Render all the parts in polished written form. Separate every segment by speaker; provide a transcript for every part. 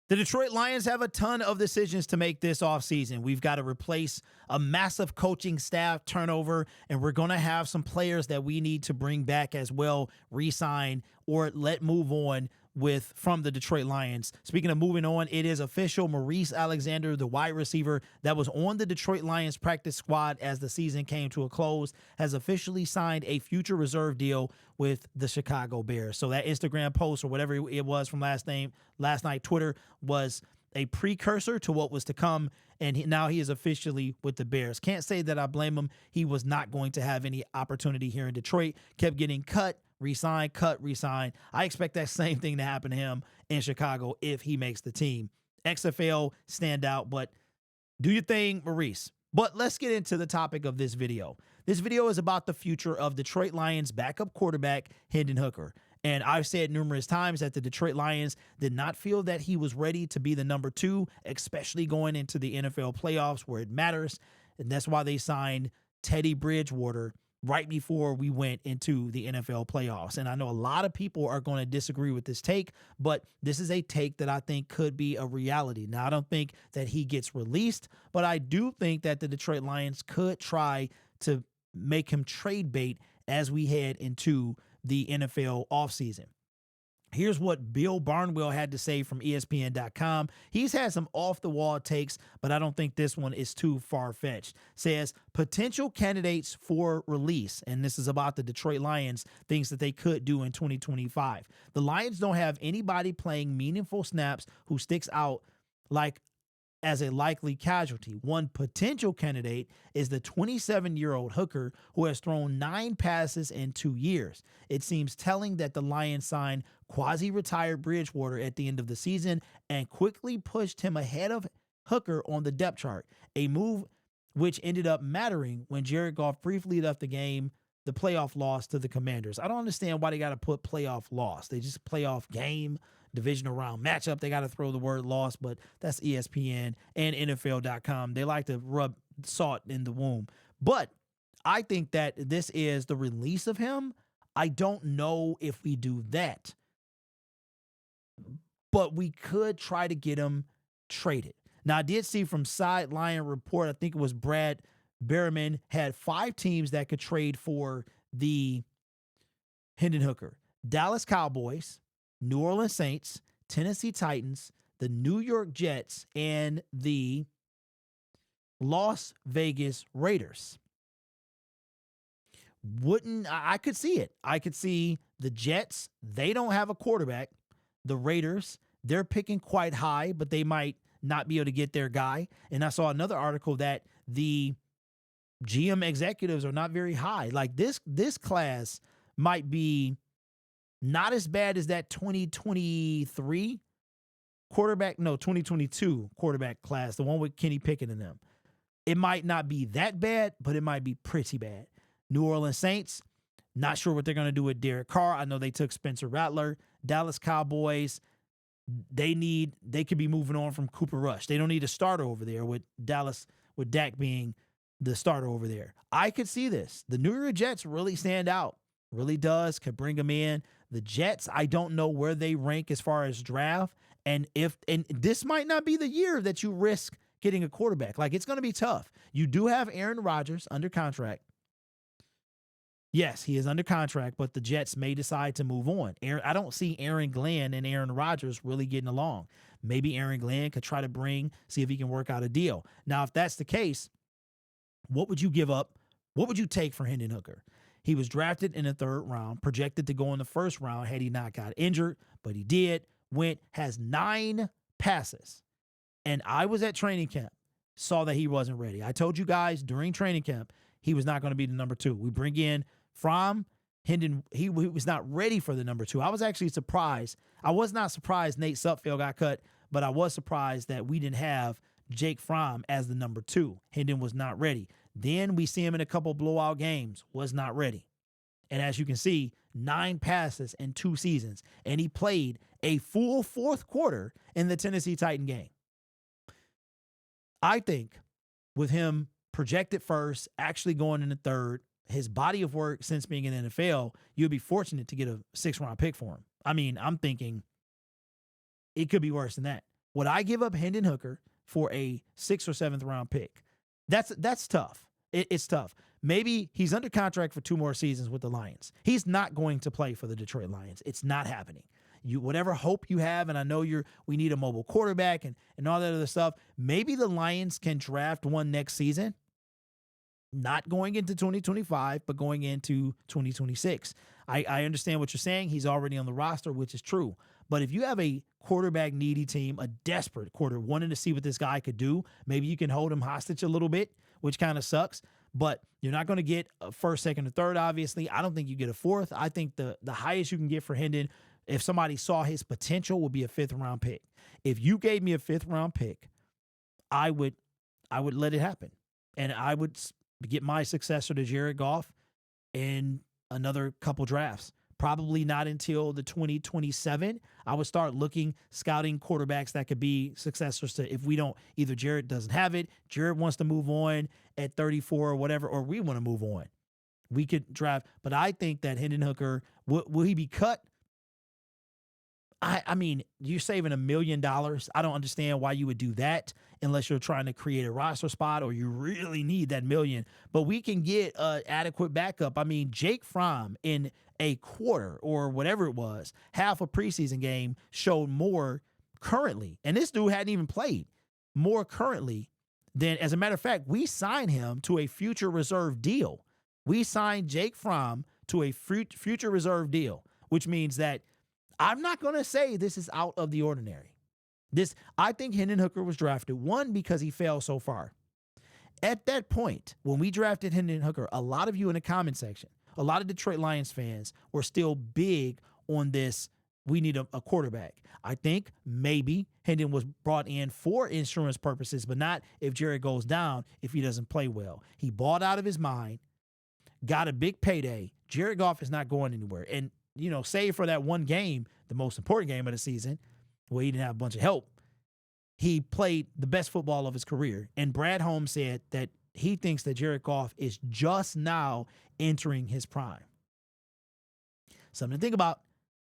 Speaker 1: The Detroit Lions have a ton of decisions to make this offseason. We've got to replace a massive coaching staff turnover, and we're going to have some players that we need to bring back as well, re-sign or let move on from the Detroit Lions. Speaking of moving on, it is official. Maurice Alexander, the wide receiver that was on the Detroit Lions practice squad as the season came to a close, has officially signed a future reserve deal with the Chicago Bears. So that Instagram post or whatever it was from last night, Twitter, was a precursor to what was to come, and now he is officially with the Bears. Can't say that I blame him. He was not going to have any opportunity here in Detroit. Kept getting cut, resign, cut, resign. I expect that same thing to happen to him in Chicago if he makes the team. XFL standout, but do your thing, Maurice. But let's get into the topic of this video. This video is about the future of Detroit Lions backup quarterback Hendon Hooker. And I've said numerous times that the Detroit Lions did not feel that he was ready to be the number 2, especially going into the NFL playoffs where it matters. And that's why they signed Teddy Bridgewater right before we went into the NFL playoffs. And I know a lot of people are going to disagree with this take, but this is a take that I think could be a reality. Now, I don't think that he gets released, but I do think that the Detroit Lions could try to make him trade bait as we head into the NFL offseason. Here's what Bill Barnwell had to say from ESPN.com. He's had some off-the-wall takes, but I don't think this one is too far-fetched. Says, potential candidates for release, and this is about the Detroit Lions, things that they could do in 2025. The Lions don't have anybody playing meaningful snaps who sticks out like as a likely casualty. One potential candidate is the 27-year-old Hooker, who has thrown 9 passes in 2 years. It seems telling that the Lions signed quasi-retired Bridgewater at the end of the season and quickly pushed him ahead of Hooker on the depth chart, a move which ended up mattering when Jared Goff briefly left the game, the playoff loss to the Commanders. I don't understand why they got to put playoff loss. They just playoff game, divisional round matchup. They got to throw the word loss, but that's ESPN and NFL.com. They like to rub salt in the wound. But I think that this is the release of him. I don't know if we do that, but we could try to get him traded. Now, I did see from Sideline Report, I think it was Brad Berriman, had 5 teams that could trade for the Hendon Hooker. Dallas Cowboys, New Orleans Saints, Tennessee Titans, the New York Jets, and the Las Vegas Raiders. I could see it. I could see the Jets. They don't have a quarterback. The Raiders, they're picking quite high, but they might not be able to get their guy. And I saw another article that the GM executives are not very high. Like this class might be not as bad as that 2022 quarterback class, the one with Kenny Pickett in them. It might not be that bad, but it might be pretty bad. New Orleans Saints, not sure what they're going to do with Derek Carr. I know they took Spencer Rattler. Dallas Cowboys, they could be moving on from Cooper Rush. They don't need a starter over there with Dak being the starter over there. I could see this. The New York Jets really stand out. Really does. Could bring them in. The Jets, I don't know where they rank as far as draft. And this might not be the year that you risk getting a quarterback. Like, it's going to be tough. You do have Aaron Rodgers under contract. Yes, he is under contract, but the Jets may decide to move on. I don't see Aaron Glenn and Aaron Rodgers really getting along. Maybe Aaron Glenn could try to see if he can work out a deal. Now, if that's the case, what would you give up? What would you take for Hendon Hooker? He was drafted in the 3rd round, projected to go in the 1st round had he not got injured, but he did, has 9 passes. And I was at training camp, saw that he wasn't ready. I told you guys during training camp, he was not going to be the number 2. We bring in Hendon, he was not ready for the number 2. I was actually surprised. I was not surprised Nate Sudfeld got cut, but I was surprised that we didn't have Jake Fromm as the number 2. Hendon was not ready. Then we see him in a couple blowout games, was not ready. And as you can see, 9 passes in 2 seasons. And he played a full 4th quarter in the Tennessee Titan game. I think with him projected 1st, actually going in the 3rd, his body of work since being in the NFL, you'd be fortunate to get a 6th round pick for him. I mean, I'm thinking it could be worse than that. Would I give up Hendon Hooker for a 6th or 7th round pick? That's tough. It's tough. Maybe he's under contract for 2 more seasons with the Lions. He's not going to play for the Detroit Lions. It's not happening. Whatever hope you have, and I know we need a mobile quarterback and all that other stuff. Maybe the Lions can draft one next season, not going into 2025, but going into 2026. I understand what you're saying. He's already on the roster, which is true. But if you have a quarterback needy team, a desperate quarter wanting to see what this guy could do, maybe you can hold him hostage a little bit, which kind of sucks. But you're not going to get a 1st, 2nd, or 3rd, obviously. I don't think you get a 4th. I think the highest you can get for Hendon, if somebody saw his potential, would be a 5th round pick. If you gave me a 5th round pick, I would let it happen. And I would get my successor to Jared Goff in another couple drafts. Probably not until the 2027. I would start scouting quarterbacks that could be successors to, if we don't, either Jared doesn't have it, Jared wants to move on at 34 or whatever, or we want to move on. We could draft. But I think that Hendon Hooker, will he be cut? I mean, you're saving $1 million. I don't understand why you would do that unless you're trying to create a roster spot or you really need that $1 million. But we can get an adequate backup. I mean, Jake Fromm in a quarter or whatever it was, half a preseason game, showed more currently. And this dude hadn't even played more currently than, as a matter of fact, we signed him to a future reserve deal. We signed Jake Fromm to a future reserve deal, which means that I'm not going to say this is out of the ordinary. I think Hendon Hooker was drafted, one, because he fell so far. At that point, when we drafted Hendon Hooker, a lot of you in the comment section, a lot of Detroit Lions fans were still big on this, we need a quarterback. I think maybe Hendon was brought in for insurance purposes, but not if Jared goes down, if he doesn't play well. He balled out of his mind, got a big payday. Jared Goff is not going anywhere. And save for that one game, the most important game of the season, where he didn't have a bunch of help, he played the best football of his career. And Brad Holmes said that he thinks that Jared Goff is just now entering his prime. Something to think about.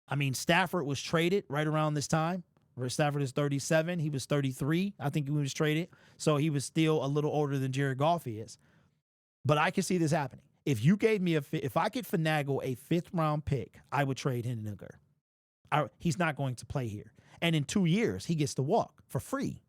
Speaker 1: I mean, Stafford was traded right around this time. Stafford is 37. He was 33. I think he was traded. So he was still a little older than Jared Goff is. But I can see this happening. If you gave me if I could finagle a 5th round pick, I would trade Hendon Hooker. He's not going to play here. And in 2 years, he gets to walk for free.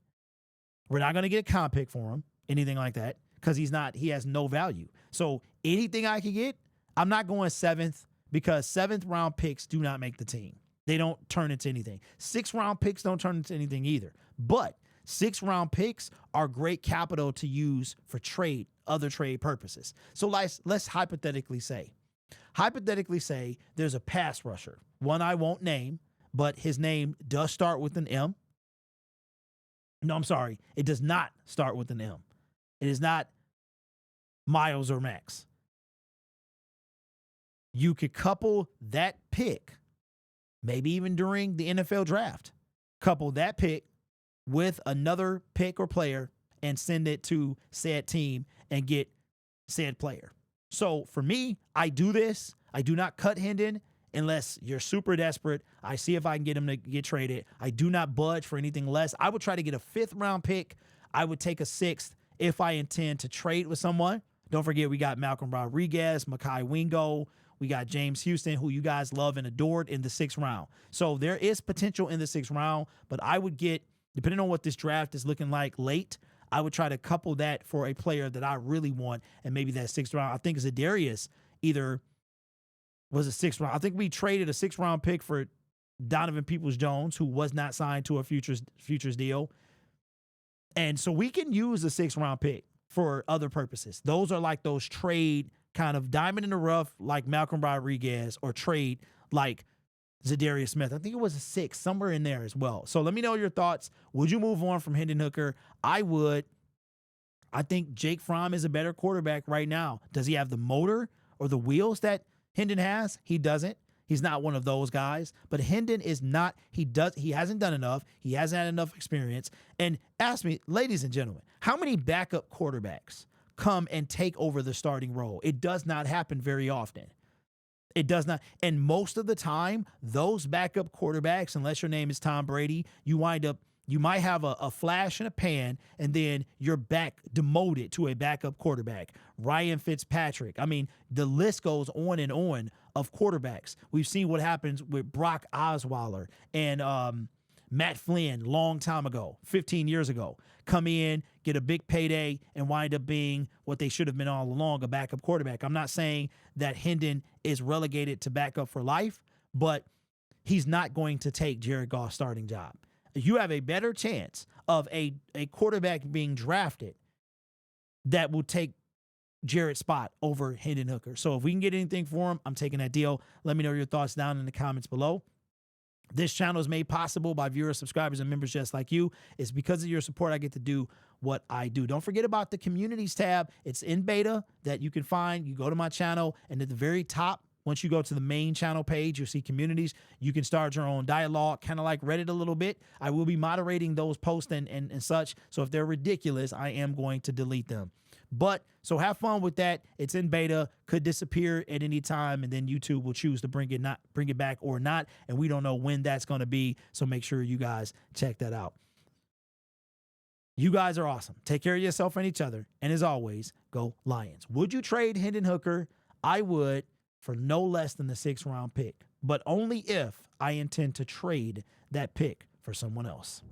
Speaker 1: We're not going to get a comp pick for him, anything like that, because he has no value. So anything I can get, I'm not going 7th, because 7th round picks do not make the team. They don't turn into anything. 6th round picks don't turn into anything either. But 6th round picks are great capital to use for other trade purposes. So let's hypothetically say there's a pass rusher, one I won't name, but his name does start with an M. No, I'm sorry. It does not start with an M. It is not Miles or Max. You could couple that pick, maybe even during the NFL draft, couple that pick with another pick or player and send it to said team and get said player. So for me, I do this. I do not cut Hendon unless you're super desperate. I see if I can get him to get traded. I do not budge for anything less. I would try to get a 5th round pick. I would take a 6th if I intend to trade with someone. Don't forget, we got Malcolm Rodriguez, Mekhi Wingo. We got James Houston, who you guys love and adored, in the 6th round. So there is potential in the 6th round, but I would get, depending on what this draft is looking like late, I would try to couple that for a player that I really want, and maybe that 6th round. I think Zadarius either was a 6th round. I think we traded a 6th round pick for Donovan Peoples-Jones, who was not signed to a futures deal. And so we can use a 6th round pick for other purposes. Those are like those trade kind of diamond in the rough, like Malcolm Rodriguez, or trade like Zadarius Smith. I think it was a 6, somewhere in there as well. So let me know your thoughts. Would you move on from Hendon Hooker? I would. I think Jake Fromm is a better quarterback right now. Does he have the motor or the wheels that Hendon has? He doesn't. He's not one of those guys. But Hendon is not. He hasn't done enough. He hasn't had enough experience. And ask me, ladies and gentlemen, how many backup quarterbacks come and take over the starting role? It does not happen very often. It does not. And most of the time, those backup quarterbacks, unless your name is Tom Brady, you wind up You might have a flash in a pan, and then you're back demoted to a backup quarterback. Ryan Fitzpatrick. I mean, the list goes on and on of quarterbacks. We've seen what happens with Brock Osweiler and Matt Flynn long time ago, 15 years ago. Come in, get a big payday, and wind up being what they should have been all along, a backup quarterback. I'm not saying that Hendon is relegated to backup for life, but he's not going to take Jared Goff's starting job. You have a better chance of a quarterback being drafted that will take Jared's spot over Hendon Hooker. So if we can get anything for him, I'm taking that deal. Let me know your thoughts down in the comments below. This channel is made possible by viewers, subscribers, and members just like you. It's because of your support I get to do what I do. Don't forget about the communities tab. It's in beta that you can find. You go to my channel, and at the very top, once you go to the main channel page, you'll see communities. You can start your own dialogue, kind of like Reddit a little bit. I will be moderating those posts and such. So if they're ridiculous, I am going to delete them. But so have fun with that. It's in beta, could disappear at any time, and then YouTube will choose to bring it back or not. And we don't know when that's going to be. So make sure you guys check that out. You guys are awesome. Take care of yourself and each other. And as always, go Lions. Would you trade Hendon Hooker? I would, for no less than the 6th round pick, but only if I intend to trade that pick for someone else.